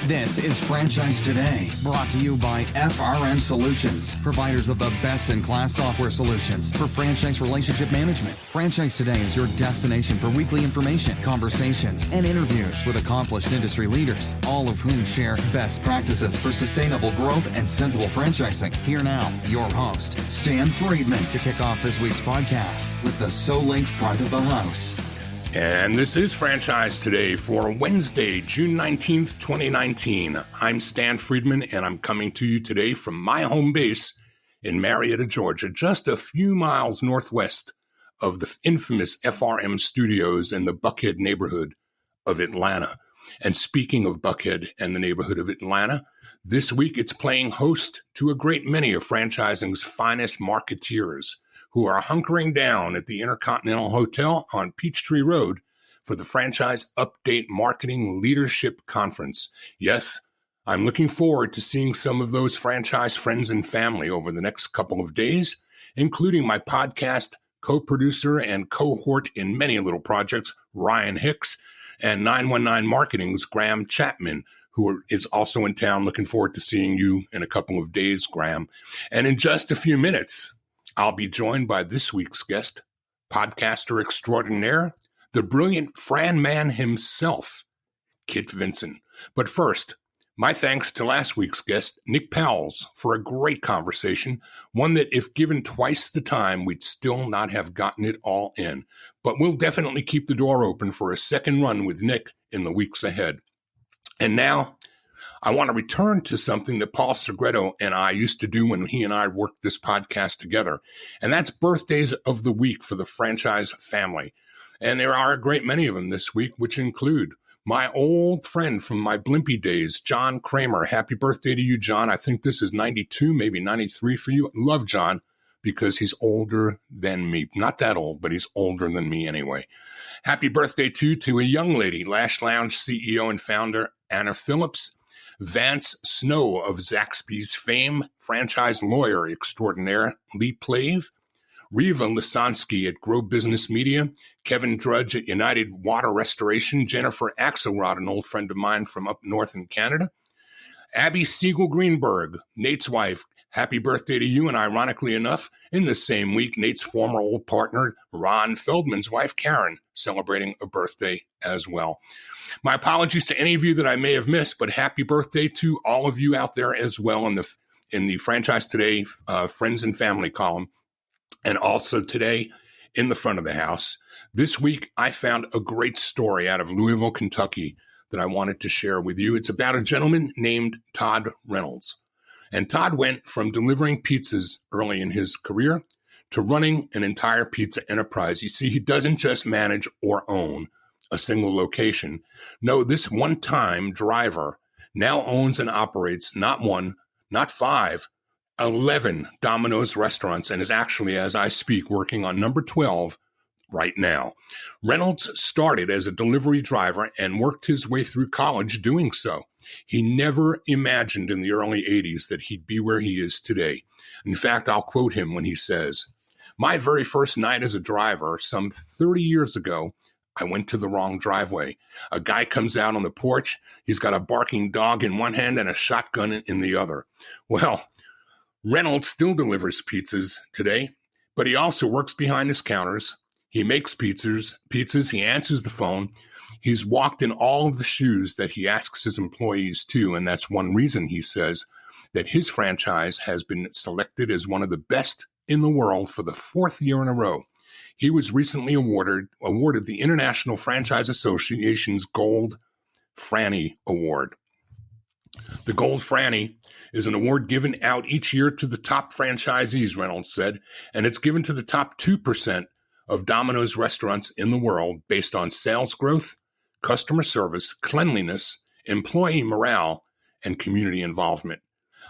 This is Franchise Today, brought to you by FRM Solutions, providers of the best-in-class software solutions for franchise relationship management. Franchise Today is your destination for weekly information, conversations, and interviews with accomplished industry leaders, all of whom share best practices for sustainable growth and sensible franchising. Here now, your host, Stan Friedman, to kick off this week's podcast with the Solink front of the house. And this is Franchise Today for Wednesday, June 19th, 2019. I'm Stan Friedman, and I'm coming to you today from my home base in Marietta, Georgia, just a few miles northwest of the infamous FRM studios in the Buckhead neighborhood of Atlanta. And speaking of Buckhead and the neighborhood of Atlanta, this week it's playing host to a great many of franchising's finest marketeers, who are hunkering down at the Intercontinental Hotel on Peachtree Road for the Franchise Update Marketing Leadership Conference. Yes, I'm looking forward to seeing some of those franchise friends and family over the next couple of days, including my podcast co-producer and cohort in many little projects, Ryan Hicks, and 919 Marketing's Graham Chapman, who is also in town. Looking forward to seeing you in a couple of days, Graham. And in just a few minutes, I'll be joined by this week's guest, podcaster extraordinaire, the brilliant Fran man himself, Kit Vinson. But first, my thanks to last week's guest, Nick Powells, for a great conversation, one that if given twice the time, we'd still not have gotten it all in. But we'll definitely keep the door open for a second run with Nick in the weeks ahead. And now, I want to return to something that Paul Segreto and I used to do when he and I worked this podcast together, and that's birthdays of the week for the franchise family. And there are a great many of them this week, which include my old friend from my Blimpie days, John Kramer. Happy birthday to you, John. I think this is 92, maybe 93 for you. Love John because he's older than me. Not that old, but he's older than me anyway. Happy birthday, too, to a young lady, Lash Lounge CEO and founder Anna Phillips. Vance Snow of Zaxby's fame, franchise lawyer extraordinaire Lee Plave, Riva Lisansky at Grow Business Media, Kevin Drudge at United Water Restoration, Jennifer Axelrod, an old friend of mine from up north in Canada, Abby Siegel Greenberg, Nate's wife. Happy birthday to you, and ironically enough, in the same week, Nate's former old partner, Ron Feldman's wife, Karen, celebrating a birthday as well. My apologies to any of you that I may have missed, but happy birthday to all of you out there as well in the Franchise Today Friends and Family column, and also today in the front of the house. This week, I found a great story out of Louisville, Kentucky that I wanted to share with you. It's about a gentleman named Todd Reynolds. And Todd went from delivering pizzas early in his career to running an entire pizza enterprise. You see, he doesn't just manage or own a single location. No, this one-time driver now owns and operates not one, not 5, 11 Domino's restaurants, and is actually, as I speak, working on number 12 right now. Reynolds started as a delivery driver and worked his way through college doing so. He never imagined in the early 80s that he'd be where he is today. In fact, I'll quote him when he says, "My very first night as a driver, some 30 years ago, I went to the wrong driveway. A guy comes out on the porch. He's got a barking dog in one hand and a shotgun in the other." Well, Reynolds still delivers pizzas today, but he also works behind his counters. He makes pizzas. He answers the phone. He's walked in all of the shoes that he asks his employees to, and that's one reason he says that his franchise has been selected as one of the best in the world for the 4th year in a row. He was recently awarded the International Franchise Association's Gold Franny Award. The Gold Franny is an award given out each year to the top franchisees, Reynolds said, and it's given to the top 2% of Domino's restaurants in the world based on sales growth, customer service, cleanliness, employee morale, and community involvement.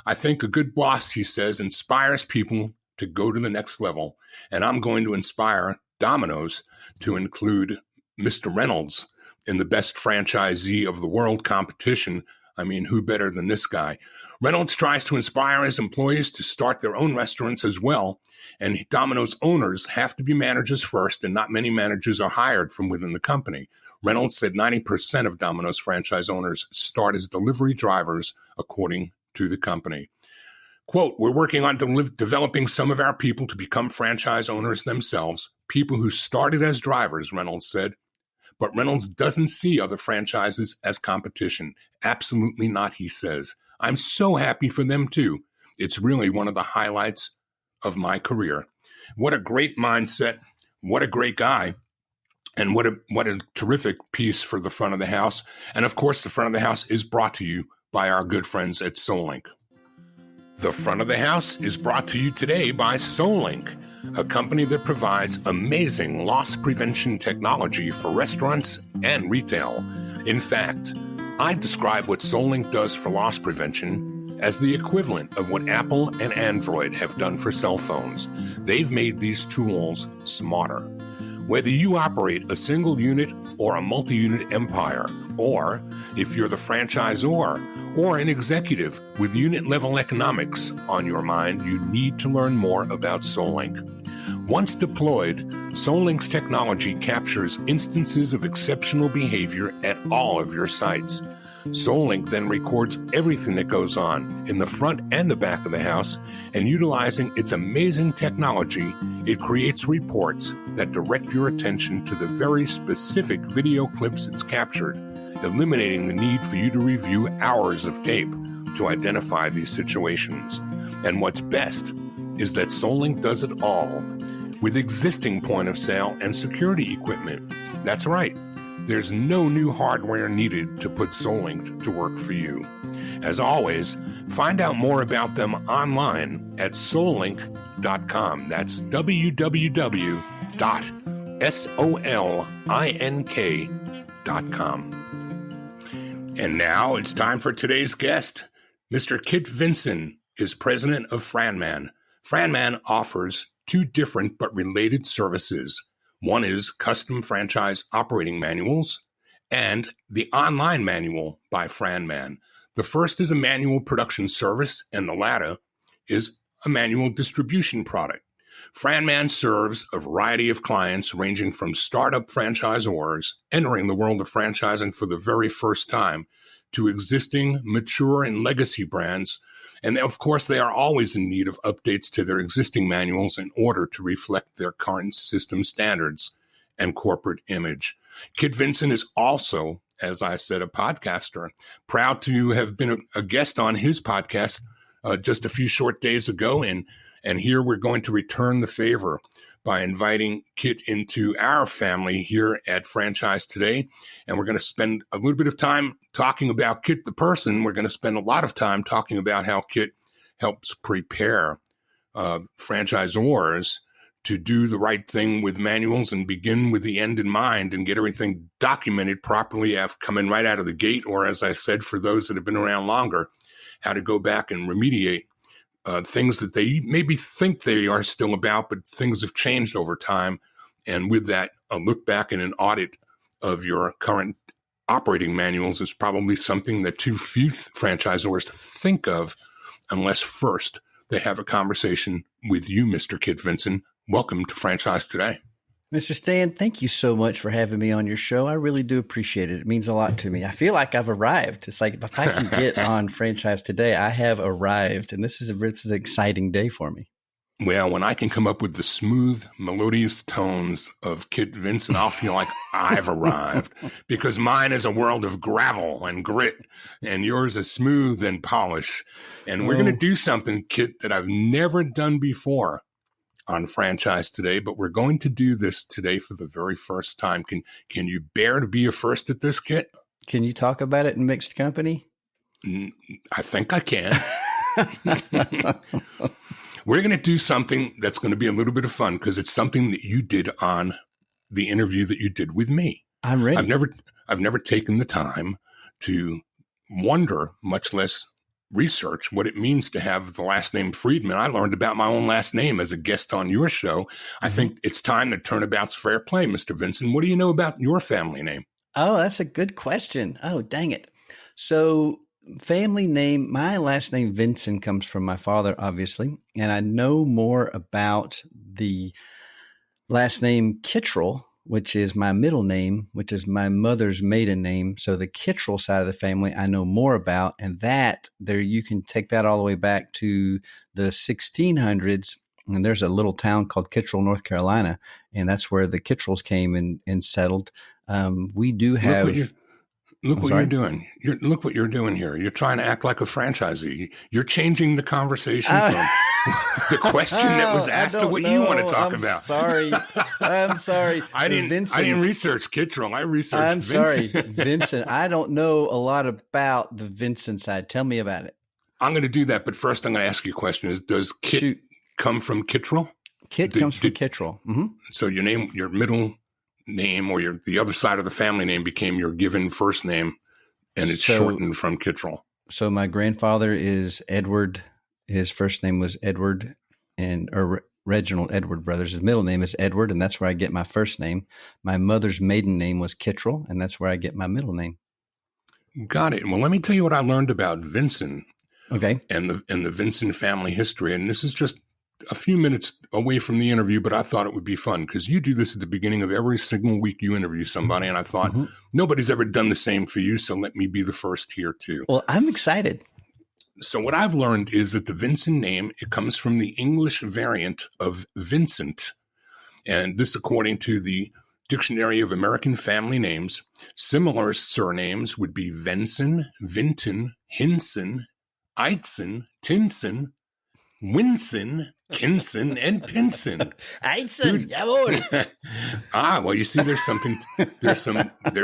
I think a good boss, he says, inspires people to go to the next level, and I'm going to inspire Domino's to include Mr. Reynolds in the best franchisee of the world competition. I mean, who better than this guy? Reynolds tries to inspire his employees to start their own restaurants as well, and Domino's owners have to be managers first, and not many managers are hired from within the company. Reynolds said 90% of Domino's franchise owners start as delivery drivers, according to the company. Quote, we're working on developing some of our people to become franchise owners themselves, people who started as drivers, Reynolds said. But Reynolds doesn't see other franchises as competition. Absolutely not, he says. I'm so happy for them, too. It's really one of the highlights of my career. What a great mindset. What a great guy. And what a terrific piece for the front of the house. And of course, the front of the house is brought to you by our good friends at Solink. The front of the house is brought to you today by Solink, a company that provides amazing loss prevention technology for restaurants and retail. In fact, I describe what Solink does for loss prevention as the equivalent of what Apple and Android have done for cell phones. They've made these tools smarter. Whether you operate a single unit or a multi-unit empire, or if you're the franchisor or an executive with unit-level economics on your mind, you need to learn more about Solink. Once deployed, Solink's technology captures instances of exceptional behavior at all of your sites. Solink then records everything that goes on in the front and the back of the house, and utilizing its amazing technology, it creates reports that direct your attention to the very specific video clips it's captured, eliminating the need for you to review hours of tape to identify these situations. And what's best is that Solink does it all with existing point of sale and security equipment. That's right. There's no new hardware needed to put Solink to work for you. As always, find out more about them online at solink.com. That's www.solink.com. And now it's time for today's guest. Mr. Kit Vinson is president of Fran. Fran offers two different but related services. One is custom franchise operating manuals and the online manual by Fran. The first is a manual production service, and the latter is a manual distribution product. Fran serves a variety of clients ranging from startup franchisors entering the world of franchising for the very first time to existing, mature, and legacy brands. And of course, they are always in need of updates to their existing manuals in order to reflect their current system standards and corporate image. Kit Vinson is also, as I said, a podcaster. Proud to have been a guest on his podcast just a few short days ago. And here we're going to return the favor by inviting Kit into our family here at Franchise Today. And we're going to spend a little bit of time talking about Kit the person. We're going to spend a lot of time talking about how Kit helps prepare franchisors to do the right thing with manuals and begin with the end in mind and get everything documented properly coming right out of the gate. Or as I said, for those that have been around longer, how to go back and remediate things that they maybe think they are still about, but things have changed over time. And with that, a look back and an audit of your current operating manuals is probably something that too few franchisors think of unless first they have a conversation with you, Mr. Kit Vinson. Welcome to Franchise Today. Mr. Stan, thank you so much for having me on your show. I really do appreciate it. It means a lot to me. I feel like I've arrived. It's like if I can get on Franchise Today, I have arrived. And this is an exciting day for me. Well, when I can come up with the smooth, melodious tones of Kit Vinson, I'll feel like I've arrived, because mine is a world of gravel and grit, and yours is smooth and polish. And we're going to do something, Kit, that I've never done before on Franchise Today, but we're going to do this today for the very first time. Can you bear to be a first at this, Kit? Can you talk about it in mixed company? I think I can. We're going to do something that's going to be a little bit of fun because it's something that you did on the interview that you did with me. I'm ready. I've never taken the time to wonder, much less research, what it means to have the last name Friedman. I learned about my own last name as a guest on your show. I think it's time to turnabout's fair play, Mr. Vinson. What do you know about your family name? Oh, that's a good question. Oh, dang it. So family name, my last name Vinson comes from my father, obviously. And I know more about the last name Kittrell, which is my middle name, which is my mother's maiden name. So the Kittrell side of the family, I know more about. And that there, you can take that all the way back to the 1600s. And there's a little town called Kittrell, North Carolina. And that's where the Kittrells came and settled. We do have... Look what you're doing. Look what you're doing here. You're trying to act like a franchisee. You're changing the conversation from the question that was asked to what you want to talk about. I'm sorry. I didn't research Kittrell. I researched I'm Vinson. sorry, Vincent. I don't know a lot about the Vinson side. Tell me about it. I'm going to do that, but first I'm going to ask you a question. Does Kit come from Kittrell? Kit comes from Kittrell. Mm-hmm. So your middle name or the other side of the family name became your given first name, and it's shortened from Kittrell. So my grandfather is Edward. His first name was Edward, or Reginald Edward Brothers. His middle name is Edward, and that's where I get my first name. My mother's maiden name was Kittrell, and that's where I get my middle name. Got it. Well, let me tell you what I learned about Vinson. Okay. And the Vinson family history. And this is just a few minutes away from the interview, but I thought it would be fun because you do this at the beginning of every single week you interview somebody. And I thought nobody's ever done the same for you. So let me be the first here too. Well, I'm excited. So what I've learned is that the Vinson name, it comes from the English variant of Vincent. And this, according to the Dictionary of American Family Names, similar surnames would be Venson, Vinton, Hinson, Eitzen, Tinson, Winson, Kinson, and Pinson. Eitzen, jawohl. Well, you see, there's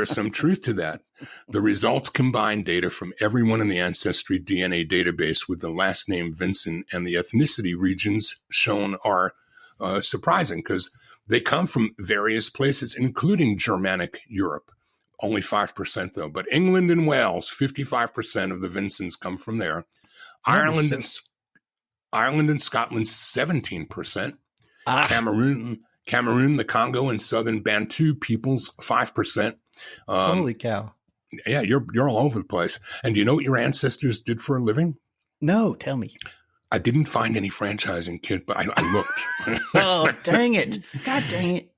some truth to that. The results combine data from everyone in the Ancestry DNA database with the last name Vinson, and the ethnicity regions shown are surprising because they come from various places, including Germanic Europe. Only 5%, though. But England and Wales, 55% of the Vincents come from there. Ireland and Scotland, 17%. Cameroon, the Congo, and Southern Bantu peoples, 5%. Holy cow. Yeah, you're all over the place. And do you know what your ancestors did for a living? No, tell me. I didn't find any franchising, kid, but I looked. Oh, dang it. God dang it.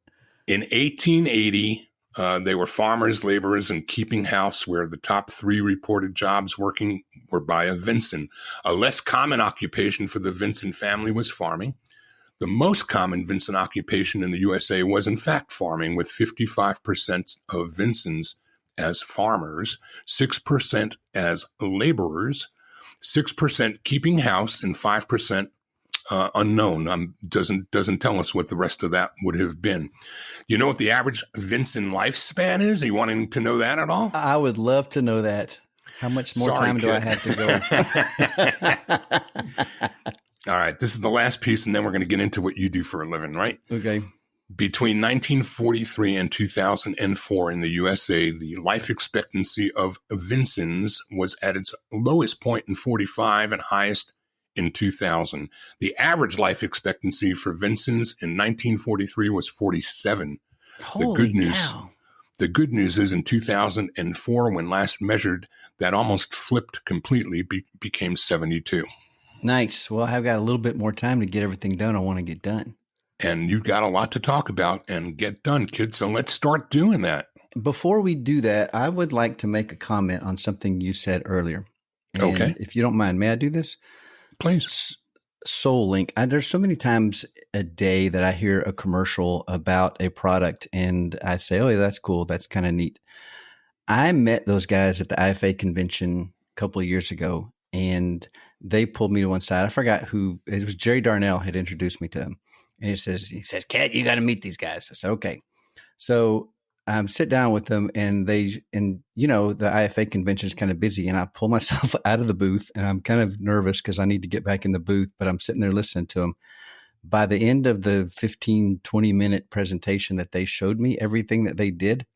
In 1880, they were farmers, laborers, and keeping house, where the top 3 reported jobs working were by a Vinson. A less common occupation for the Vinson family was farming. The most common Vinson occupation in the USA was, in fact, farming, with 55% of Vinsons as farmers, 6% as laborers, 6% keeping house, and 5% unknown. Doesn't tell us what the rest of that would have been. You know what the average Vinson lifespan is? Are you wanting to know that at all? I would love to know that. How much more time do I have to go? All right, this is the last piece, and then we're going to get into what you do for a living, right? Okay. Between 1943 and 2004 in the USA, the life expectancy of Vinsons was at its lowest point in 45 and highest in 2000. The average life expectancy for Vinsons in 1943 was 47. Holy cow. The good news is in 2004, when last measured, that almost flipped completely, became 72. Nice. Well, I've got a little bit more time to get everything done I want to get done. And you've got a lot to talk about and get done, kids. So let's start doing that. Before we do that, I would like to make a comment on something you said earlier. And okay. If you don't mind, may I do this? Please. Soul Link. There's so many times a day that I hear a commercial about a product and I say, oh, yeah, that's cool. That's kind of neat. I met those guys at the IFA convention a couple of years ago, and they pulled me to one side. I forgot who it was. Jerry Darnell had introduced me to them, and he says, "Cat, you got to meet these guys." I said, "Okay." So I sit down with them, and the IFA convention is kind of busy, and I pull myself out of the booth, and I'm kind of nervous because I need to get back in the booth, but I'm sitting there listening to them. By the end of the 15, 20-minute presentation that they showed me, everything that they did,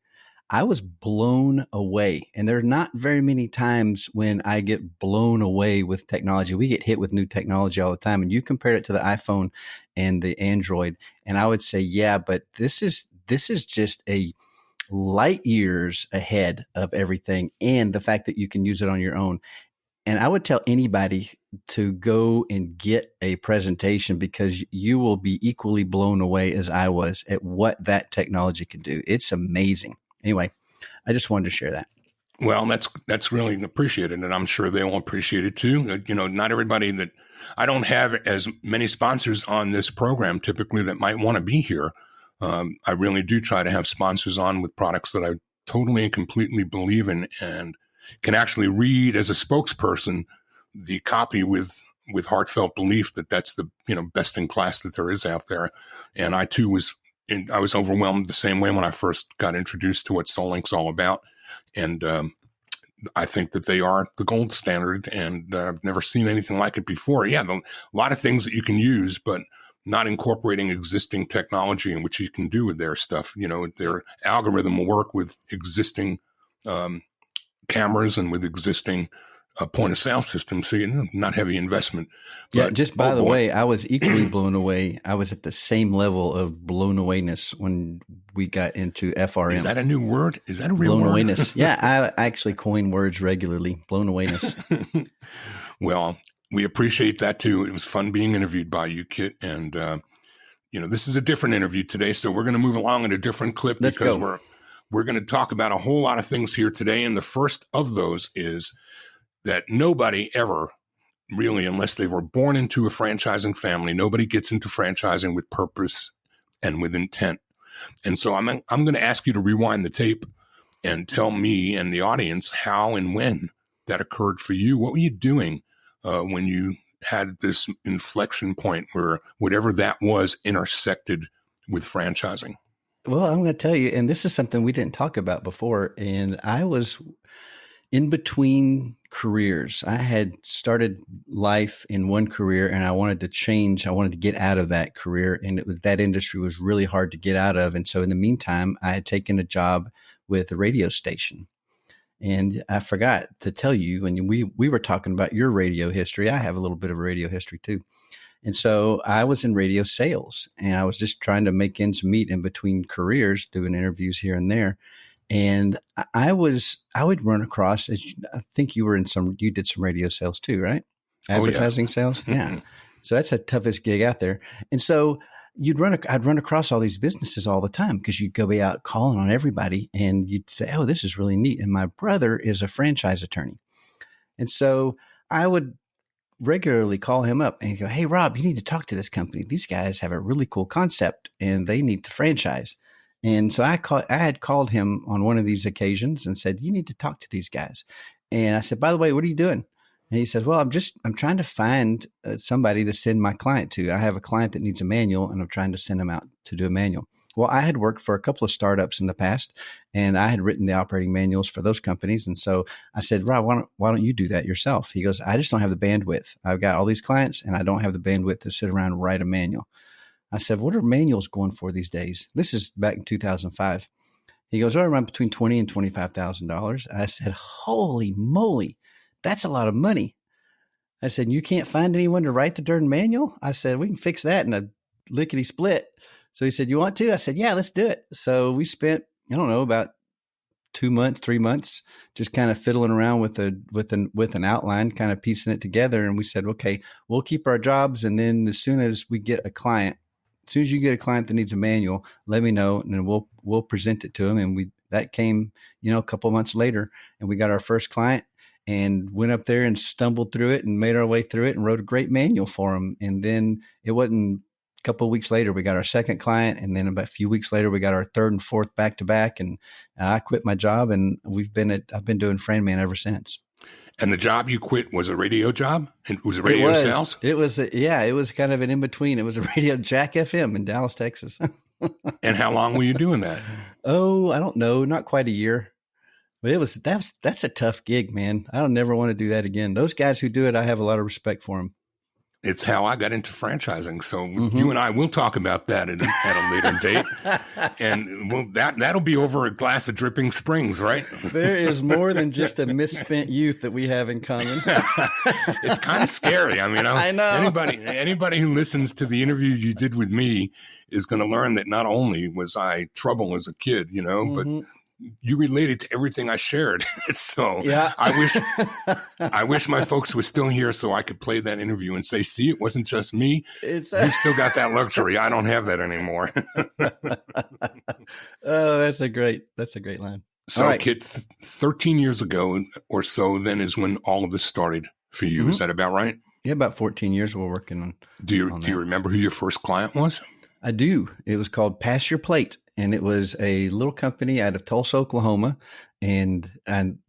I was blown away. And there are not very many times when I get blown away with technology. We get hit with new technology all the time. And you compare it to the iPhone and the Android. And I would say, yeah, but this is just a light years ahead of everything. And the fact that you can use it on your own. And I would tell anybody to go and get a presentation because you will be equally blown away as I was at what that technology can do. It's amazing. Anyway, I just wanted to share that. Well, that's really appreciated, and I'm sure they'll appreciate it too. Not everybody that I don't have as many sponsors on this program typically that might want to be here. I really do try to have sponsors on with products that I totally and completely believe in and can actually read as a spokesperson the copy with heartfelt belief that that's the best in class that there is out there. And I too was overwhelmed the same way when I first got introduced to what Solink's all about. And I think that they are the gold standard, and I've never seen anything like it before. Yeah, a lot of things that you can use, but not incorporating existing technology in which you can do with their stuff. Their algorithm will work with existing cameras and with existing point of sale systems. So not heavy investment. Yeah. Just by the way, I was equally blown away. I was at the same level of blown awayness when we got into FRM. Is that a new word? Is that a real word? Blown awayness. Yeah. I actually coin words regularly. Blown awayness. Well, we appreciate that too. It was fun being interviewed by you, Kit. And, this is a different interview today. So we're going to move along in a different clip because we're going to talk about a whole lot of things here today. And the first of those is that nobody ever really, unless they were born into a franchising family, nobody gets into franchising with purpose and with intent. And so I'm going to ask you to rewind the tape and tell me and the audience how and when that occurred for you. What were you doing when you had this inflection point where whatever that was intersected with franchising? Well, I'm going to tell you, and this is something we didn't talk about before, and I was in between careers. I had started life in one career and I wanted to change. I wanted to get out of that career, and that industry was really hard to get out of. And so in the meantime, I had taken a job with a radio station. And I forgot to tell you, when we were talking about your radio history, I have a little bit of a radio history too. And so I was in radio sales, and I was just trying to make ends meet in between careers, doing interviews here and there. And I would run across, I think you did some radio sales too, right? Advertising sales. Yeah. So that's the toughest gig out there. And so I'd run across all these businesses all the time because you'd go be out calling on everybody and you'd say, oh, this is really neat. And my brother is a franchise attorney. And so I would regularly call him up and he'd go, hey, Rob, you need to talk to this company. These guys have a really cool concept and they need to franchise. And so I had called him on one of these occasions and said, you need to talk to these guys. And I said, by the way, what are you doing? And he says, well, I'm trying to find somebody to send my client to. I have a client that needs a manual and I'm trying to send him out to do a manual. Well, I had worked for a couple of startups in the past and I had written the operating manuals for those companies. And so I said, Rob, why don't you do that yourself? He goes, I just don't have the bandwidth. I've got all these clients and I don't have the bandwidth to sit around and write a manual. I said, what are manuals going for these days? This is back in 2005. He goes, around between $20,000 and $25,000. I said, holy moly, that's a lot of money. I said, you can't find anyone to write the darn manual? I said, we can fix that in a lickety split. So he said, you want to? I said, yeah, let's do it. So we spent, about 2 months, 3 months, just kind of fiddling around with an outline, kind of piecing it together. And we said, okay, we'll keep our jobs. And then as soon as you get a client that needs a manual, let me know, and then we'll present it to them. And that came, a couple of months later, and we got our first client and went up there and stumbled through it and made our way through it and wrote a great manual for them. And then it wasn't a couple of weeks later, we got our second client. And then about a few weeks later, we got our third and fourth back to back. And I quit my job, and I've been doing Fran Man ever since. And the job you quit was a radio job? It was radio sales? It was kind of an in-between. It was a radio Jack FM in Dallas, Texas. And how long were you doing that? Oh, I don't know. Not quite a year. But that's a tough gig, man. I don't never want to do that again. Those guys who do it, I have a lot of respect for them. It's how I got into franchising. So you and I will talk about that at a later date. And that'll be over a glass of Dripping Springs, right? There is more than just a misspent youth that we have in common. It's kind of scary. I mean, I know. Anybody who listens to the interview you did with me is going to learn that not only was I trouble as a kid, but you related to everything I shared. So Yeah. I wish my folks were still here so I could play that interview and say, see, it wasn't just me. You still got that luxury. I don't have that anymore. Oh, that's a great line. So, all right. Kit, 13 years ago or so, then is when all of this started for you. Mm-hmm. Is that about right? Yeah, about 14 years we're working on. Do you remember who your first client was? I do. It was called Pass Your Plate, and it was a little company out of Tulsa, Oklahoma, and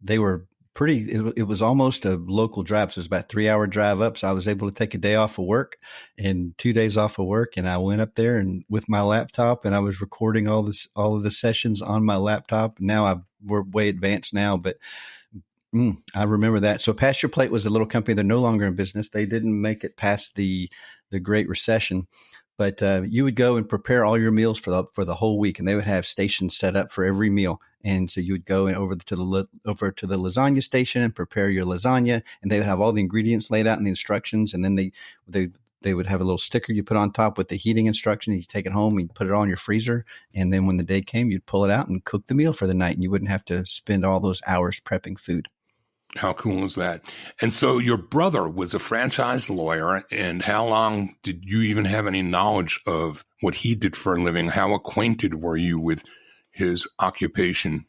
they were pretty. It was almost a local drive, so it was about a 3-hour drive up. So I was able to take a day off of work and 2 days off of work, and I went up there and with my laptop, and I was recording all of the sessions on my laptop. Now we're way advanced now, but. I remember that. So Pass Your Plate was a little company. They're no longer in business. They didn't make it past the Great Recession. But you would go and prepare all your meals for the whole week, and they would have stations set up for every meal. And so you would go over to the lasagna station and prepare your lasagna, and they would have all the ingredients laid out in the instructions. And then they would have a little sticker you put on top with the heating instruction. You take it home, and you put it on your freezer, and then when the day came, you'd pull it out and cook the meal for the night, and you wouldn't have to spend all those hours prepping food. How cool is that? And so your brother was a franchise lawyer, and how long did you even have any knowledge of what he did for a living? How acquainted were you with his occupation?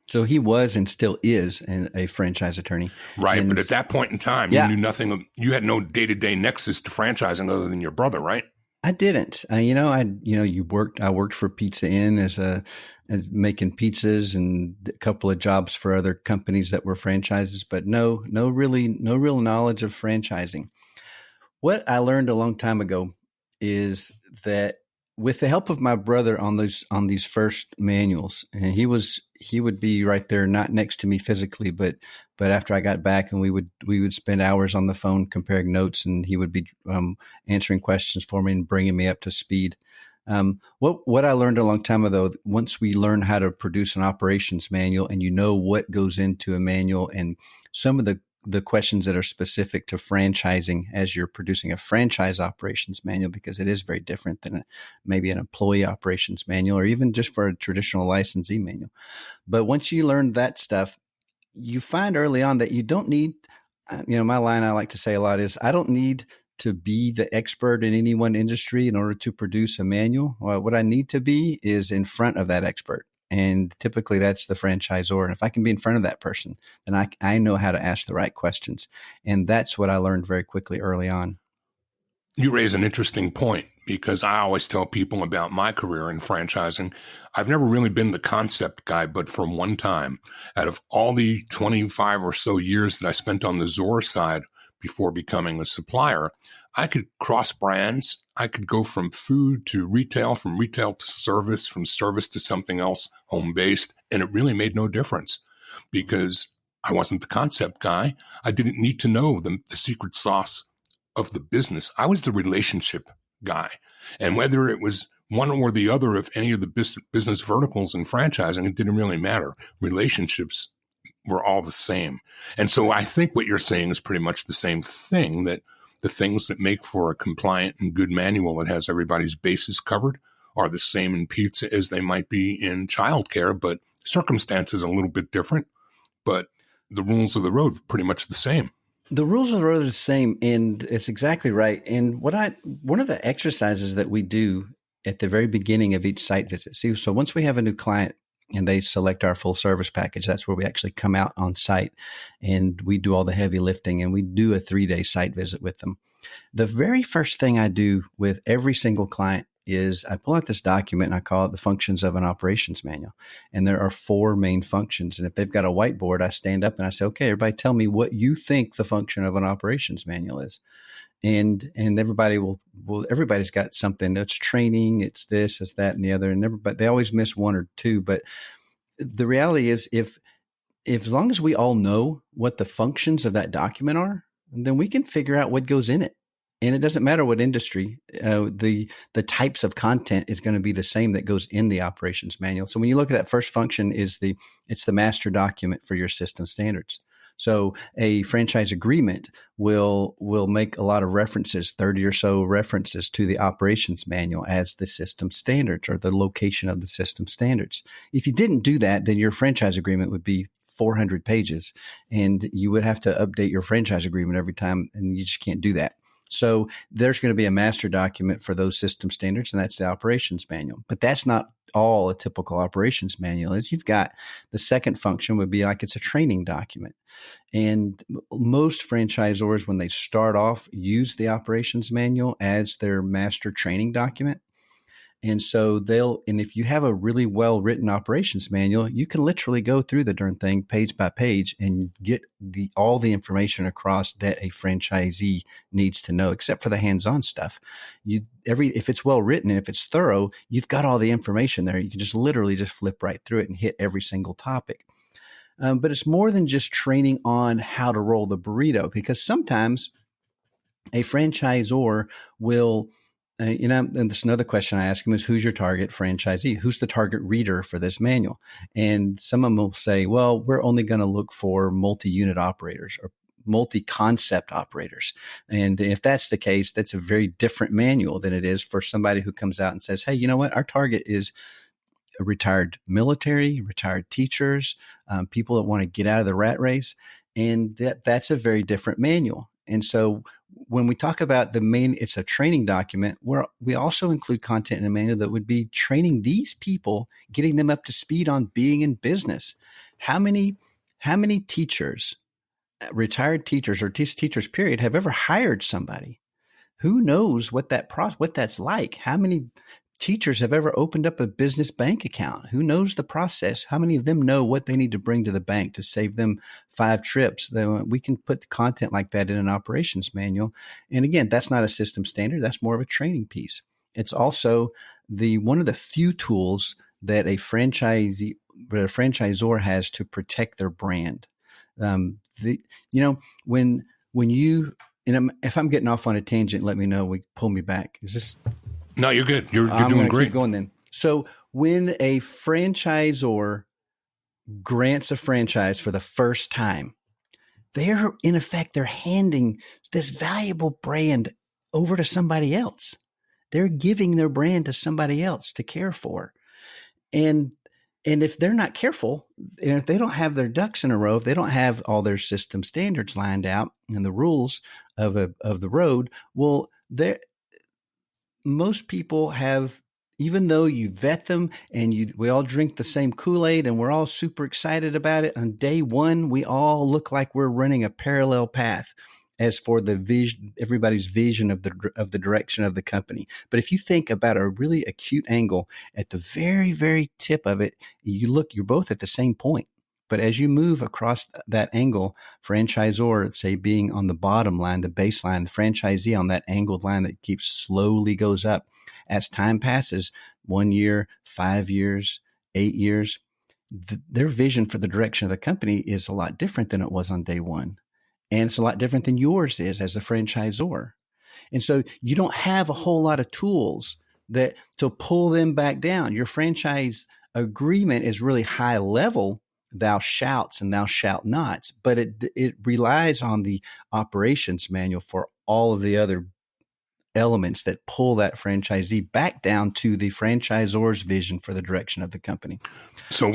So he was and still is a franchise attorney. Right, and but at that point in time, you knew nothing you had no day-to-day nexus to franchising other than your brother, right? I didn't. I worked for Pizza Inn as making pizzas and a couple of jobs for other companies that were franchises, but no real knowledge of franchising. What I learned a long time ago is that with the help of my brother on these first manuals, and he would be right there, not next to me physically, but after I got back, and we would spend hours on the phone comparing notes, and he would be answering questions for me and bringing me up to speed. What I learned a long time ago, once we learn how to produce an operations manual, and you know what goes into a manual, and some of the questions that are specific to franchising as you're producing a franchise operations manual, because it is very different than maybe an employee operations manual or even just for a traditional licensee manual. But once you learn that stuff, you find early on that you don't need, my line I like to say a lot is, I don't need to be the expert in any one industry in order to produce a manual. What I need to be is in front of that expert. And typically that's the franchisor. And if I can be in front of that person, then I know how to ask the right questions. And that's what I learned very quickly early on. You raise an interesting point, because I always tell people about my career in franchising. I've never really been the concept guy, but from one time, out of all the 25 or so years that I spent on the Zor side before becoming a supplier, I could cross brands. I could go from food to retail, from retail to service, from service to something else home-based, and it really made no difference because I wasn't the concept guy. I didn't need to know the secret sauce of the business. I was the relationship guy. And whether it was one or the other of any of the business verticals in franchising, it didn't really matter. Relationships were all the same. And so I think what you're saying is pretty much the same thing, that the things that make for a compliant and good manual that has everybody's bases covered are the same in pizza as they might be in childcare, but circumstances a little bit different. But the rules of the road are pretty much the same. The rules of the road are the same, and it's exactly right. And one of the exercises that we do at the very beginning of each site visit, so once we have a new client and they select our full service package, that's where we actually come out on site and we do all the heavy lifting, and we do a 3-day site visit with them. The very first thing I do with every single client is I pull out this document and I call it the functions of an operations manual. And there are 4 main functions. And if they've got a whiteboard, I stand up and I say, okay, everybody tell me what you think the function of an operations manual is. And everybody's got something. It's training, it's this, it's that, and the other. And everybody, they always miss 1 or 2. But the reality is, if as long as we all know what the functions of that document are, then we can figure out what goes in it. And it doesn't matter what industry, the types of content is going to be the same that goes in the operations manual. So when you look at that first function, it's the master document for your system standards. So a franchise agreement will make a lot of references, 30 or so references to the operations manual as the system standards or the location of the system standards. If you didn't do that, then your franchise agreement would be 400 pages and you would have to update your franchise agreement every time, and you just can't do that. So there's going to be a master document for those system standards, and that's the operations manual. But that's not all a typical operations manual is. You've got the second function would be like it's a training document. And most franchisors, when they start off, use the operations manual as their master training document. And so and if you have a really well written operations manual, you can literally go through the darn thing page by page and get all the information across that a franchisee needs to know, except for the hands-on stuff. If it's well written and if it's thorough, you've got all the information there. You can just literally just flip right through it and hit every single topic. But it's more than just training on how to roll the burrito, because sometimes a franchisor will and there's another question I ask them is, who's your target franchisee? Who's the target reader for this manual? And some of them will say, well, we're only going to look for multi-unit operators or multi-concept operators. And if that's the case, that's a very different manual than it is for somebody who comes out and says, hey, you know what? Our target is retired military, retired teachers, people that want to get out of the rat race. And that's a very different manual. And so when we talk about it's a training document where we also include content in a manual that would be training these people, getting them up to speed on being in business. How many teachers, retired teachers or teachers period, have ever hired somebody? Who knows what that's like? How many teachers have ever opened up a business bank account? Who knows the process? How many of them know what they need to bring to the bank to save them 5 trips? We can put content like that in an operations manual. And again, that's not a system standard. That's more of a training piece. It's also one of the few tools that a franchisor has to protect their brand. If I'm getting off on a tangent, let me know. Pull me back. Is this? No, you're good. You're doing great. Keep going then. So when a franchisor grants a franchise for the first time, they're handing this valuable brand over to somebody else. They're giving their brand to somebody else to care for. And if they're not careful, and if they don't have their ducks in a row, if they don't have all their system standards lined out and the rules of the road, well, most people have, even though you vet them and we all drink the same Kool-Aid and we're all super excited about it, on day one, we all look like we're running a parallel path as for the vision, everybody's vision of the direction of the company. But if you think about a really acute angle at the very, very tip of it, you're both at the same point. But as you move across that angle, franchisor, say being on the bottom line, the baseline, the franchisee on that angled line that slowly goes up. As time passes, 1 year, 5 years, 8 years, their vision for the direction of the company is a lot different than it was on day one. And it's a lot different than yours is as a franchisor. And so you don't have a whole lot of tools to pull them back down. Your franchise agreement is really high level, thou shalt and thou shalt nots, but it relies on the operations manual for all of the other elements that pull that franchisee back down to the franchisor's vision for the direction of the company. So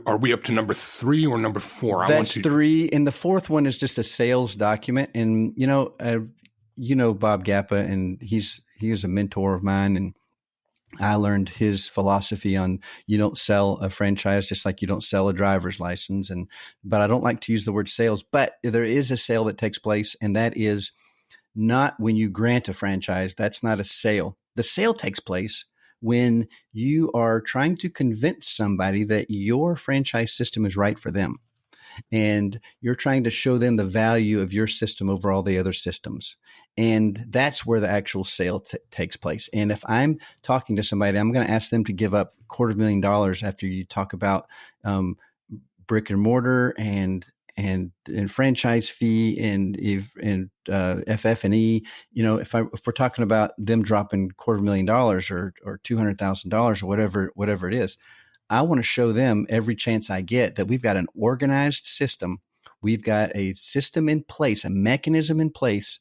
are we up to number 3 or number 4? That's 3. And the fourth one is just a sales document. And, Bob Gappa, and he is a mentor of mine. And I learned his philosophy on you don't sell a franchise just like you don't sell a driver's license. But I don't like to use the word sales, but there is a sale that takes place, and that is not when you grant a franchise. That's not a sale. The sale takes place when you are trying to convince somebody that your franchise system is right for them. And you're trying to show them the value of your system over all the other systems. And that's where the actual sale takes place. And if I'm talking to somebody, I'm going to ask them to give up $250,000 after you talk about brick and mortar and franchise fee and FF&E. If we're talking about them dropping $250,000 or $200,000 or whatever it is, I want to show them every chance I get that we've got an organized system we've got a system in place, a mechanism in place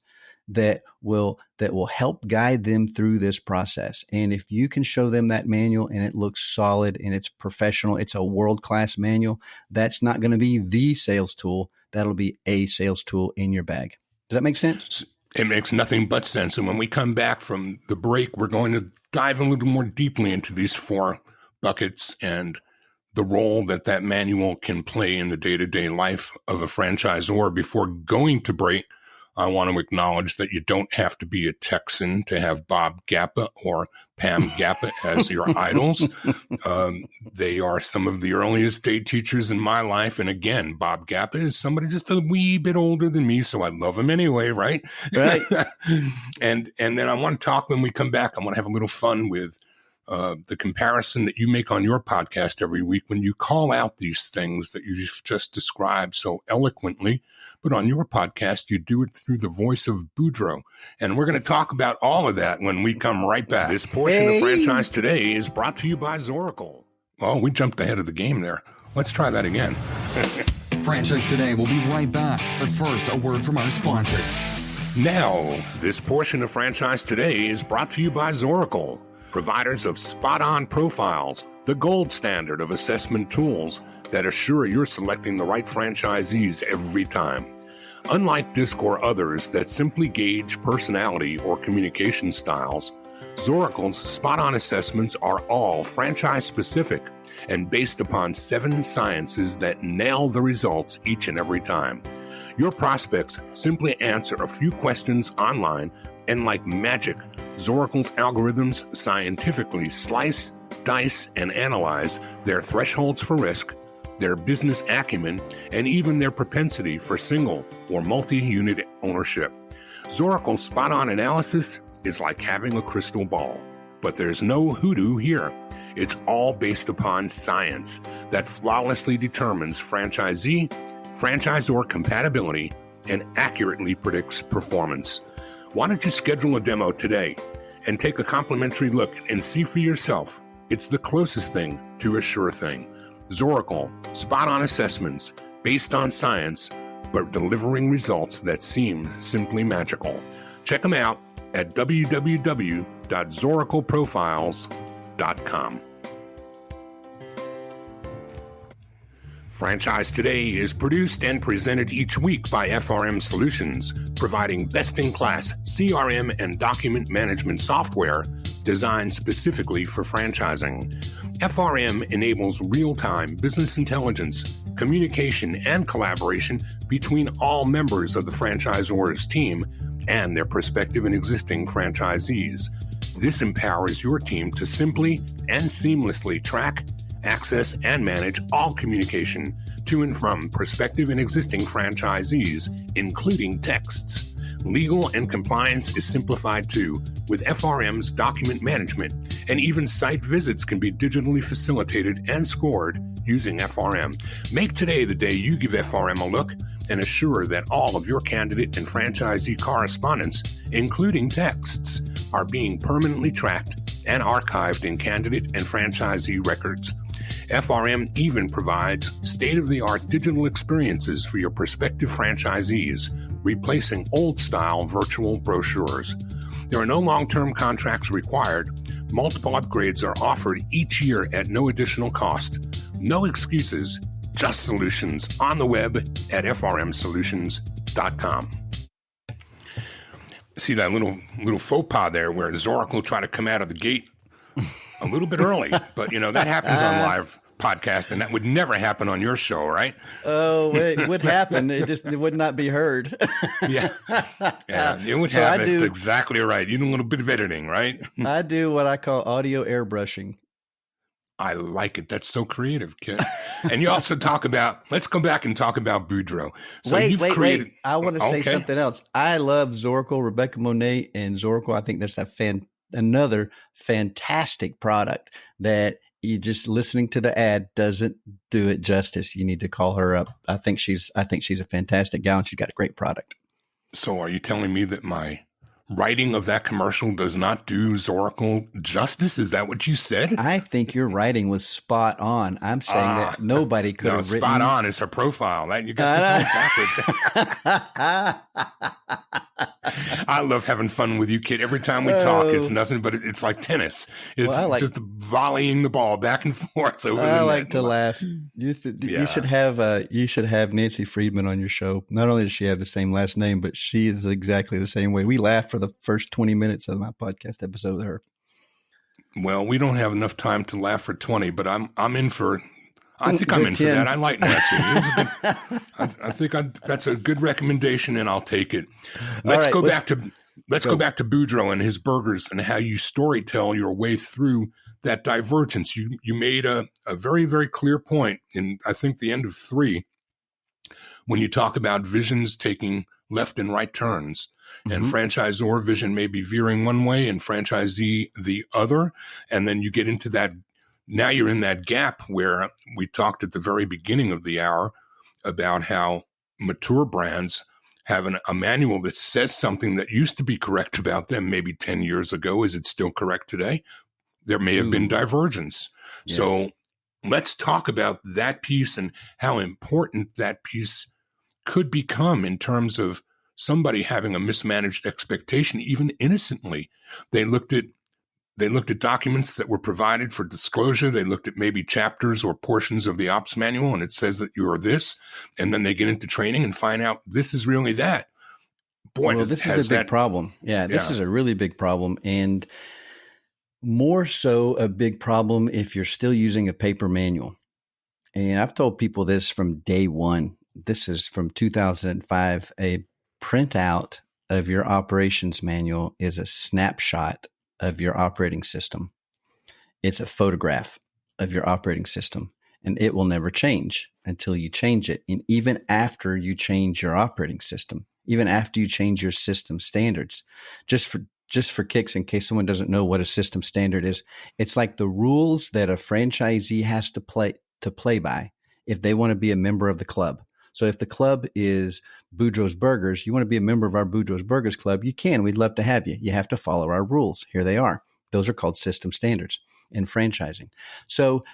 that will help guide them through this process. And if you can show them that manual and it looks solid and it's professional, it's a world-class manual, that's not going to be the sales tool. That'll be a sales tool in your bag. Does that make sense? It makes nothing but sense. And when we come back from the break, we're going to dive a little more deeply into these 4 buckets and the role that manual can play in the day-to-day life of a franchisor. Before going to break, I want to acknowledge that you don't have to be a Texan to have Bob Gappa or Pam Gappa as your idols. They are some of the earliest day teachers in my life. And again, Bob Gappa is somebody just a wee bit older than me, so I love him anyway, right? Right. And then I want to talk when we come back. I want to have a little fun with the comparison that you make on your podcast every week when you call out these things that you've just described so eloquently. But on your podcast, you do it through the voice of Boudreaux. And we're going to talk about all of that when we come right back. This portion of Franchise Today is brought to you by Zoracle. Oh, we jumped ahead of the game there. Let's try that again. Franchise Today will be right back. But first, a word from our sponsors. Now, this portion of Franchise Today is brought to you by Zoracle, providers of spot-on profiles, the gold standard of assessment tools that assure you're selecting the right franchisees every time. Unlike DISC or others that simply gauge personality or communication styles, Zoracle's spot-on assessments are all franchise-specific and based upon 7 sciences that nail the results each and every time. Your prospects simply answer a few questions online, and like magic, Zoracle's algorithms scientifically slice, dice, and analyze their thresholds for risk, their business acumen, and even their propensity for single or multi-unit ownership. Zoracle's spot-on analysis is like having a crystal ball, but there's no hoodoo here. It's all based upon science that flawlessly determines franchisee, franchisor compatibility, and accurately predicts performance. Why don't you schedule a demo today and take a complimentary look and see for yourself? It's the closest thing to a sure thing. Zoracle, spot-on assessments based on science, but delivering results that seem simply magical. Check them out at www.zoracleprofiles.com. Franchise Today is produced and presented each week by FRM Solutions, providing best-in-class CRM and document management software designed specifically for franchising. FRM enables real-time business intelligence, communication, and collaboration between all members of the franchisor's team and their prospective and existing franchisees. This empowers your team to simply and seamlessly track, access, and manage all communication to and from prospective and existing franchisees, including texts. Legal and compliance is simplified too, with FRM's document management, and even site visits can be digitally facilitated and scored using FRM. Make today the day you give FRM a look and assure that all of your candidate and franchisee correspondence, including texts, are being permanently tracked and archived in candidate and franchisee records. FRM even provides state-of-the-art digital experiences for your prospective franchisees, replacing old-style virtual brochures. There are no long-term contracts required. Multiple upgrades are offered each year at no additional cost. No excuses, just solutions on the web at frmsolutions.com. See that little faux pas there where Zoracle tried to come out of the gate a little bit early, but that happens on live podcast, and that would never happen on your show, right? Oh, it would happen. It would not be heard. Yeah, it would happen. It's exactly right. You do a little bit of editing, right? I do what I call audio airbrushing. I like it. That's so creative, kid. And you also talk about, let's go back and talk about Boudreaux. So wait. I want to say something else. I love Zoracle, Rebecca Monet, and Zoracle. I think that's another fantastic product that you just listening to the ad doesn't do it justice. You need to call her up. I think she's a fantastic gal, and she's got a great product. So are you telling me that my writing of that commercial does not do Zoracle justice? Is that what you said? I think your writing was spot on. I'm saying that nobody could have written. Spot on is her profile. That you got this all backwards. I love having fun with you, Kit. Every time we talk, it's nothing but it's like tennis. It's just volleying the ball back and forth. I like to laugh. You should have Nancy Friedman on your show. Not only does she have the same last name, but she is exactly the same way. We laughed for the first 20 minutes of my podcast episode with her. Well, we don't have enough time to laugh for 20, but I'm in for. I think I'm in 10. for that. I like Nancy. I think that's a good recommendation, and I'll take it. Let's go back to Boudreaux and his burgers and how you storytell your way through that divergence. You made a very, very clear point in, I think, the end of 3, when you talk about visions taking left and right turns. And franchisor vision may be veering one way and franchisee the other. And then you get into that. Now you're in that gap where we talked at the very beginning of the hour about how mature brands have a manual that says something that used to be correct about them maybe 10 years ago. Is it still correct today? There may have been divergence. Yes. So let's talk about that piece and how important that piece could become in terms of somebody having a mismanaged expectation, even innocently. They looked at documents that were provided for disclosure. They looked at maybe chapters or portions of the ops manual, and it says that you are this. And then they get into training and find out this is really that. Boy, well, this is a big problem. Yeah, this is a really big problem. And more so a big problem if you're still using a paper manual. And I've told people this from day one. This is from 2005. A printout of your operations manual is a snapshot of your operating system. It's a photograph of your operating system, and it will never change until you change it. And even after you change your operating system, even after you change your system standards, just for kicks, in case someone doesn't know what a system standard is, it's like the rules that a franchisee has to play by if they want to be a member of the club. So if the club is Boudreaux's Burgers, you want to be a member of our Boudreaux's Burgers Club, you can. We'd love to have you. You have to follow our rules. Here they are. Those are called system standards in franchising. So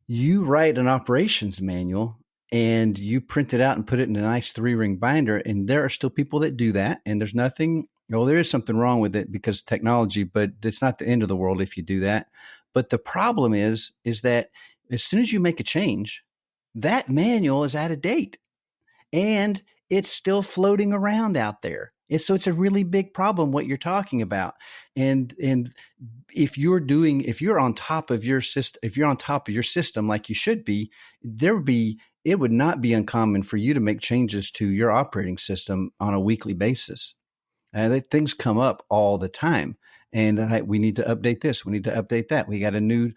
you write an operations manual and you print it out and put it in a nice 3-ring binder. And there are still people that do that. And there's nothing, there is something wrong with it because of technology, but it's not the end of the world if you do that. But the problem is that as soon as you make a change, that manual is out of date and it's still floating around out there. So it's a really big problem what you're talking about. And if you're on top of your system like you should be, it would not be uncommon for you to make changes to your operating system on a weekly basis. Things come up all the time. And we need to update this. We need to update that. We got a new